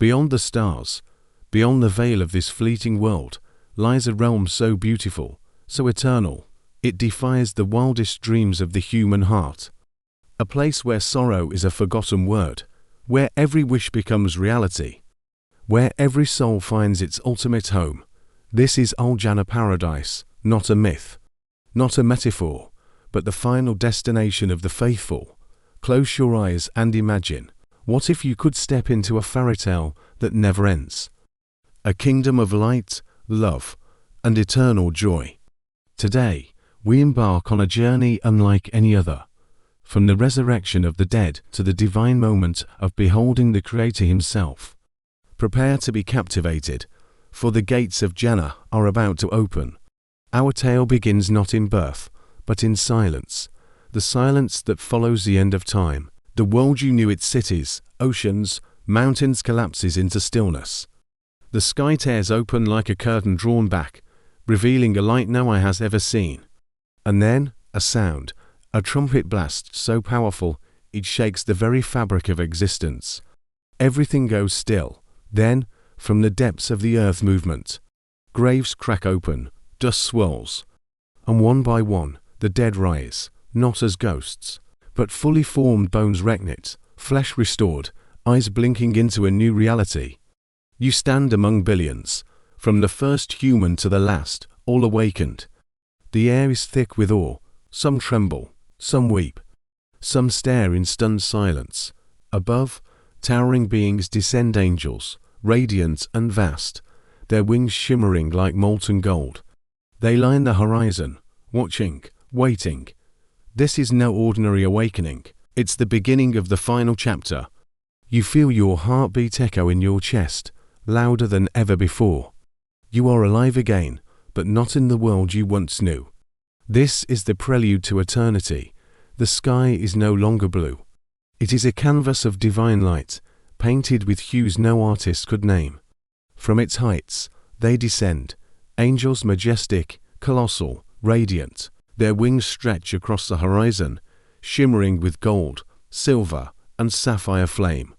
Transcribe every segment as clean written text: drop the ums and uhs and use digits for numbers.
Beyond the stars, beyond the veil of this fleeting world, lies a realm so beautiful, so eternal, it defies the wildest dreams of the human heart. A place where sorrow is a forgotten word, where every wish becomes reality, where every soul finds its ultimate home. This is Jannah paradise, not a myth, not a metaphor, but the final destination of the faithful. Close your eyes and imagine, what if you could step into a fairy tale that never ends? A kingdom of light, love, and eternal joy. Today, we embark on a journey unlike any other. From the resurrection of the dead to the divine moment of beholding the Creator Himself. Prepare to be captivated, for the gates of Jannah are about to open. Our tale begins not in birth, but in silence. The silence that follows the end of time. The world you knew, its cities, oceans, mountains collapses into stillness. The sky tears open like a curtain drawn back, revealing a light no eye has ever seen. And then, a sound, a trumpet blast so powerful, it shakes the very fabric of existence. Everything goes still. Then, from the depths of the earth movement, graves crack open, dust swirls, and one by one, the dead rise, not as ghosts, but fully formed bones reknit, flesh restored, eyes blinking into a new reality. You stand among billions, from the first human to the last, all awakened. The air is thick with awe. Some tremble, some weep, some stare in stunned silence. Above, towering beings descend, angels, radiant and vast, their wings shimmering like molten gold. They line the horizon, watching, waiting. This is no ordinary awakening. It's the beginning of the final chapter. You feel your heartbeat echo in your chest, louder than ever before. You are alive again, but not in the world you once knew. This is the prelude to eternity. The sky is no longer blue. It is a canvas of divine light, painted with hues no artist could name. From its heights, they descend, angels majestic, colossal, radiant. Their wings stretch across the horizon, shimmering with gold, silver, and sapphire flame.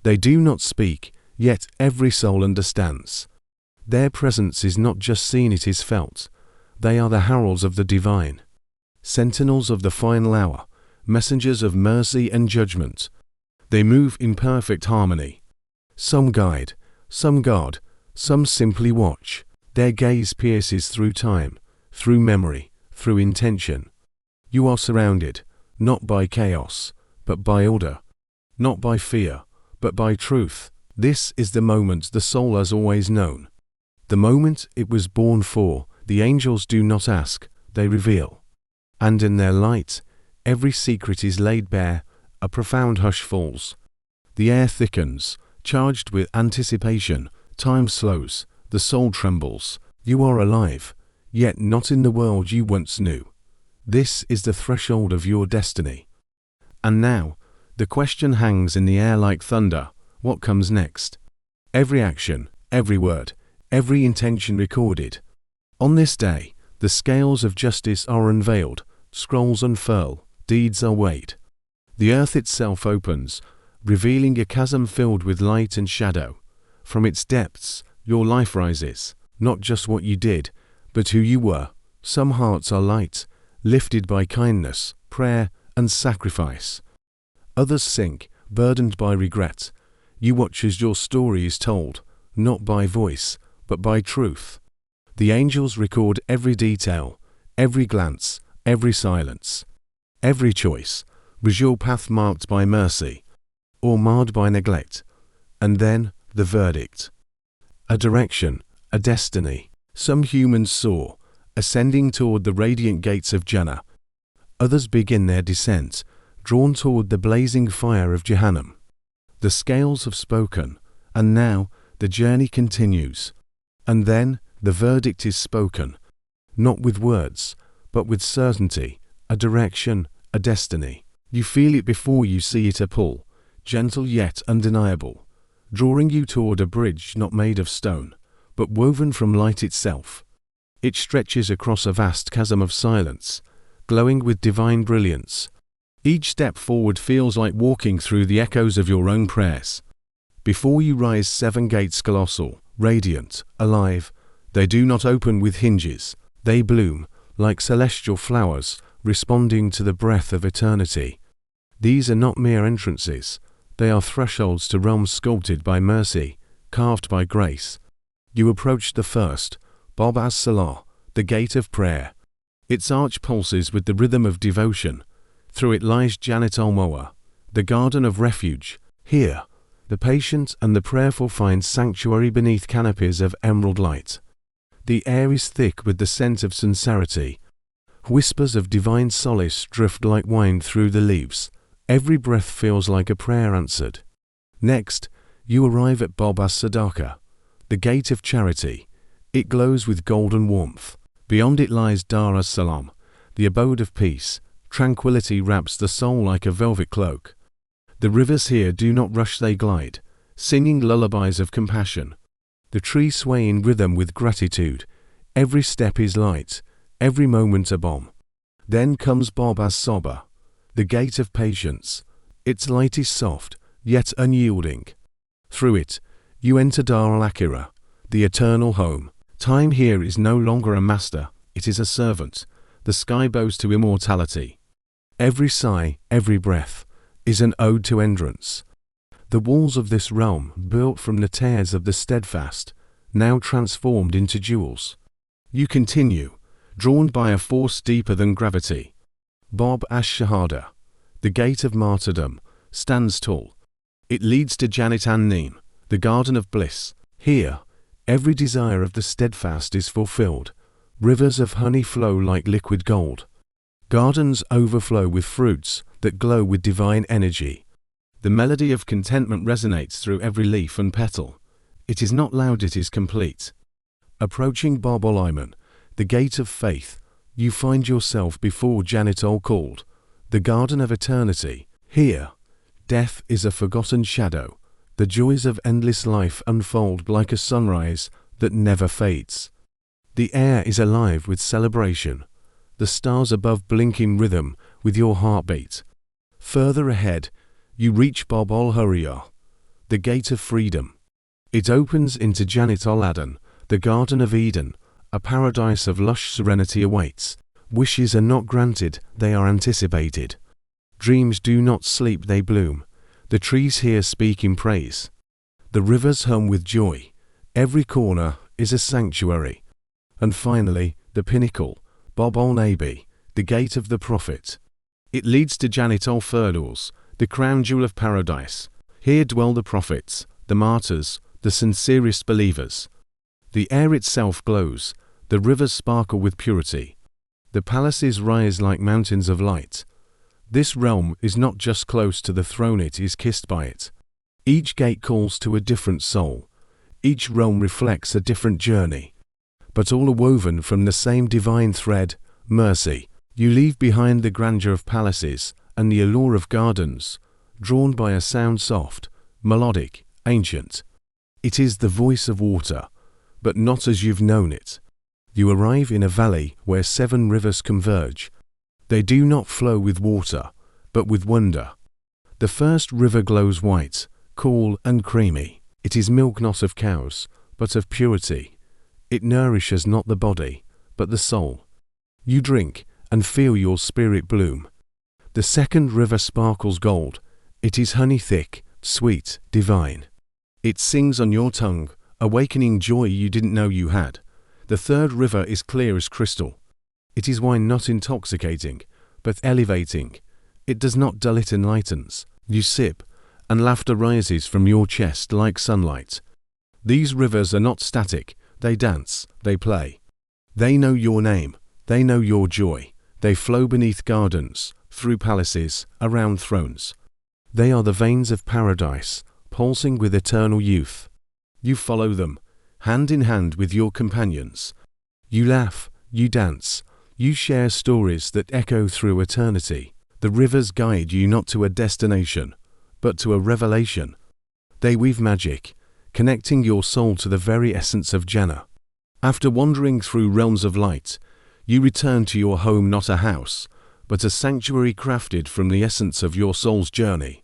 They do not speak, yet every soul understands. Their presence is not just seen, it is felt. They are the heralds of the divine, sentinels of the final hour, messengers of mercy and judgment. They move in perfect harmony. Some guide, some guard, some simply watch. Their gaze pierces through time, through memory, through intention. You are surrounded, not by chaos, but by order, not by fear, but by truth. This is the moment the soul has always known. The moment it was born for. The angels do not ask, they reveal. And in their light, every secret is laid bare, a profound hush falls. The air thickens, charged with anticipation. Time slows, the soul trembles. You are alive, yet not in the world you once knew. This is the threshold of your destiny. And now, the question hangs in the air like thunder. What comes next? Every action, every word, every intention recorded. On this day, the scales of justice are unveiled, scrolls unfurl, deeds are weighed. The earth itself opens, revealing a chasm filled with light and shadow. From its depths, your life rises, not just what you did, but who you were. Some hearts are light, lifted by kindness, prayer, and sacrifice. Others sink, burdened by regret. You watch as your story is told, not by voice, but by truth. The angels record every detail, every glance, every silence, every choice. Was your path marked by mercy, or marred by neglect? And then, the verdict. A direction, a destiny. Some humans soar, ascending toward the radiant gates of Jannah. Others begin their descent, drawn toward the blazing fire of Jahannam. The scales have spoken, and now the journey continues. And then, the verdict is spoken, not with words, but with certainty, a direction, a destiny. You feel it before you see it, a pull, gentle yet undeniable, drawing you toward a bridge not made of stone, but woven from light itself. It stretches across a vast chasm of silence, glowing with divine brilliance. Each step forward feels like walking through the echoes of your own prayers. Before you rise 7 gates colossal, radiant, alive. They do not open with hinges. They bloom, like celestial flowers, responding to the breath of eternity. These are not mere entrances. They are thresholds to realms sculpted by mercy, carved by grace. You approach the first, Bab as-Salah, the gate of prayer. Its arch pulses with the rhythm of devotion. Through it lies Jannat al-Mawa, the garden of refuge. Here, the patient and the prayerful find sanctuary beneath canopies of emerald light. The air is thick with the scent of sincerity. Whispers of divine solace drift like wine through the leaves. Every breath feels like a prayer answered. Next, you arrive at Bab as-Sadaqah, the gate of charity. It glows with golden warmth. Beyond it lies Dar as-Salam, the abode of peace. Tranquility wraps the soul like a velvet cloak. The rivers here do not rush, they glide, singing lullabies of compassion. The trees sway in rhythm with gratitude. Every step is light, every moment a balm. Then comes Bab as-Sabr, the gate of patience. Its light is soft, yet unyielding. Through it, you enter Dar al-Akhirah, the eternal home. Time here is no longer a master, it is a servant. The sky bows to immortality. Every sigh, every breath, is an ode to endurance. The walls of this realm, built from the tears of the steadfast, now transformed into jewels. You continue, drawn by a force deeper than gravity. Bab ash-Shahada, the gate of martyrdom, stands tall. It leads to Jannat an-Naim, the garden of bliss. Here, every desire of the steadfast is fulfilled. Rivers of honey flow like liquid gold. Gardens overflow with fruits that glow with divine energy. The melody of contentment resonates through every leaf and petal. It is not loud, it is complete. Approaching Bab al-Imaan, the gate of faith, you find yourself before Jannat al-Khuld, the garden of eternity. Here, death is a forgotten shadow. The joys of endless life unfold like a sunrise that never fades. The air is alive with celebration. The stars above blink in rhythm with your heartbeat. Further ahead, you reach Bab al-Hereafter, the gate of freedom. It opens into Jannat al-Adn, the Garden of Eden. A paradise of lush serenity awaits. Wishes are not granted, they are anticipated. Dreams do not sleep, they bloom. The trees here speak in praise. The rivers hum with joy. Every corner is a sanctuary. And finally, the pinnacle, Bab al-Nabi, the gate of the Prophet. It leads to Jannat al-Firdaus, the crown jewel of paradise. Here dwell the prophets, the martyrs, the sincerest believers. The air itself glows, the rivers sparkle with purity. The palaces rise like mountains of light. This realm is not just close to the throne, it is kissed by it. Each gate calls to a different soul. Each realm reflects a different journey. But all are woven from the same divine thread, mercy. You leave behind the grandeur of palaces and the allure of gardens, drawn by a sound soft, melodic, ancient. It is the voice of water, but not as you've known it. You arrive in a valley where 7 rivers converge. They do not flow with water, but with wonder. The first river glows white, cool and creamy. It is milk not of cows, but of purity. It nourishes not the body, but the soul. You drink and feel your spirit bloom. The second river sparkles gold. It is honey thick, sweet, divine. It sings on your tongue, awakening joy you didn't know you had. The third river is clear as crystal. It is wine not intoxicating, but elevating. It does not dull, it enlightens. You sip, and laughter rises from your chest like sunlight. These rivers are not static, they dance, they play. They know your name, they know your joy. They flow beneath gardens, through palaces, around thrones. They are the veins of paradise, pulsing with eternal youth. You follow them, hand in hand with your companions. You laugh, you dance, you share stories that echo through eternity. The rivers guide you not to a destination, but to a revelation. They weave magic, connecting your soul to the very essence of Jannah. After wandering through realms of light, you return to your home, not a house, but a sanctuary crafted from the essence of your soul's journey.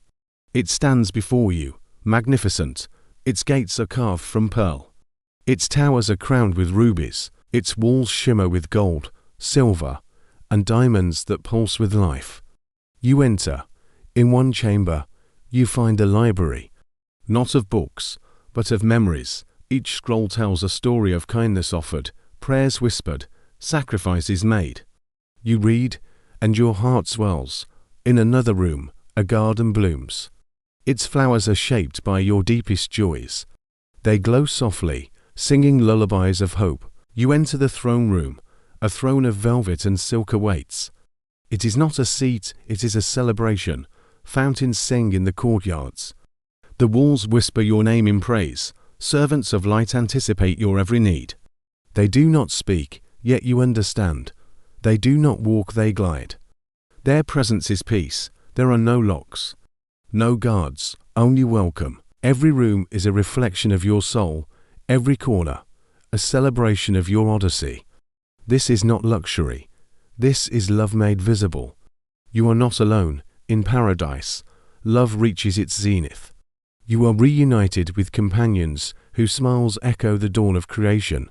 It stands before you, magnificent. Its gates are carved from pearl. Its towers are crowned with rubies. Its walls shimmer with gold, silver, and diamonds that pulse with life. You enter. In one chamber, you find a library, not of books, but of memories. Each scroll tells a story of kindness offered, prayers whispered, sacrifices made. You read, and your heart swells. In another room, a garden blooms. Its flowers are shaped by your deepest joys. They glow softly, singing lullabies of hope. You enter the throne room. A throne of velvet and silk awaits. It is not a seat, it is a celebration. Fountains sing in the courtyards. The walls whisper your name in praise. Servants of light anticipate your every need. They do not speak, yet you understand. They do not walk, they glide. Their presence is peace. There are no locks, no guards, only welcome. Every room is a reflection of your soul. Every corner, a celebration of your odyssey. This is not luxury. This is love made visible. You are not alone. In paradise, love reaches its zenith. You are reunited with companions whose smiles echo the dawn of creation.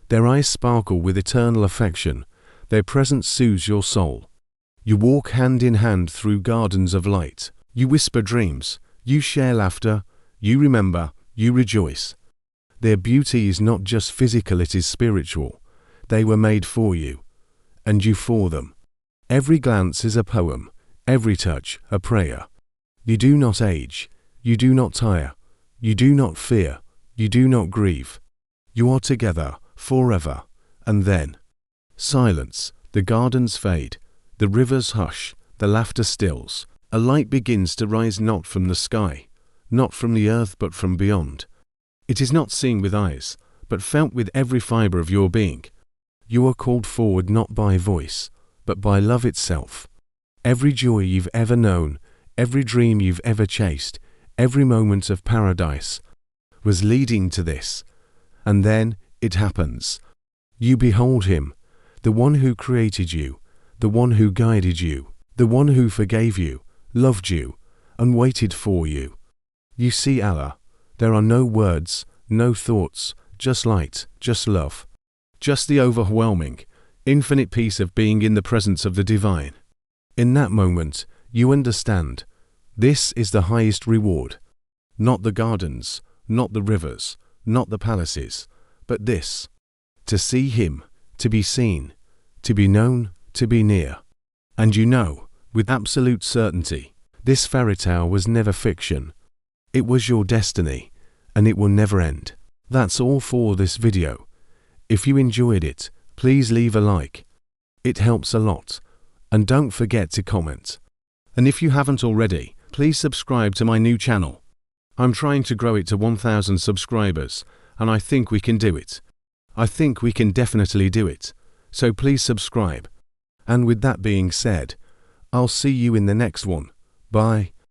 Their eyes sparkle with eternal affection. Their presence soothes your soul. You walk hand in hand through gardens of light. You whisper dreams. You share laughter. You remember. You rejoice. Their beauty is not just physical, it is spiritual. They were made for you, and you for them. Every glance is a poem, every touch a prayer. You do not age, you do not tire, you do not fear, you do not grieve. You are together forever, and then silence, the gardens fade, the rivers hush, the laughter stills. A light begins to rise not from the sky, not from the earth but from beyond. It is not seen with eyes, but felt with every fiber of your being. You are called forward not by voice, but by love itself. Every joy you've ever known, every dream you've ever chased, every moment of paradise was leading to this. And then it happens. You behold him, the one who created you, the one who guided you, the one who forgave you, loved you, and waited for you. You see Allah. There are no words, no thoughts, just light, just love. Just the overwhelming, infinite peace of being in the presence of the divine. In that moment, you understand. This is the highest reward. Not the gardens, not the rivers, not the palaces, but this. To see him, to be seen, to be known, to be near. And you know, with absolute certainty, this fairy tale was never fiction. It was your destiny, and it will never end. That's all for this video. If you enjoyed it, please leave a like. It helps a lot. And don't forget to comment. And if you haven't already, please subscribe to my new channel. I'm trying to grow it to 1,000 subscribers, and I think we can do it. I think we can definitely do it. So please subscribe. And with that being said, I'll see you in the next one. Bye.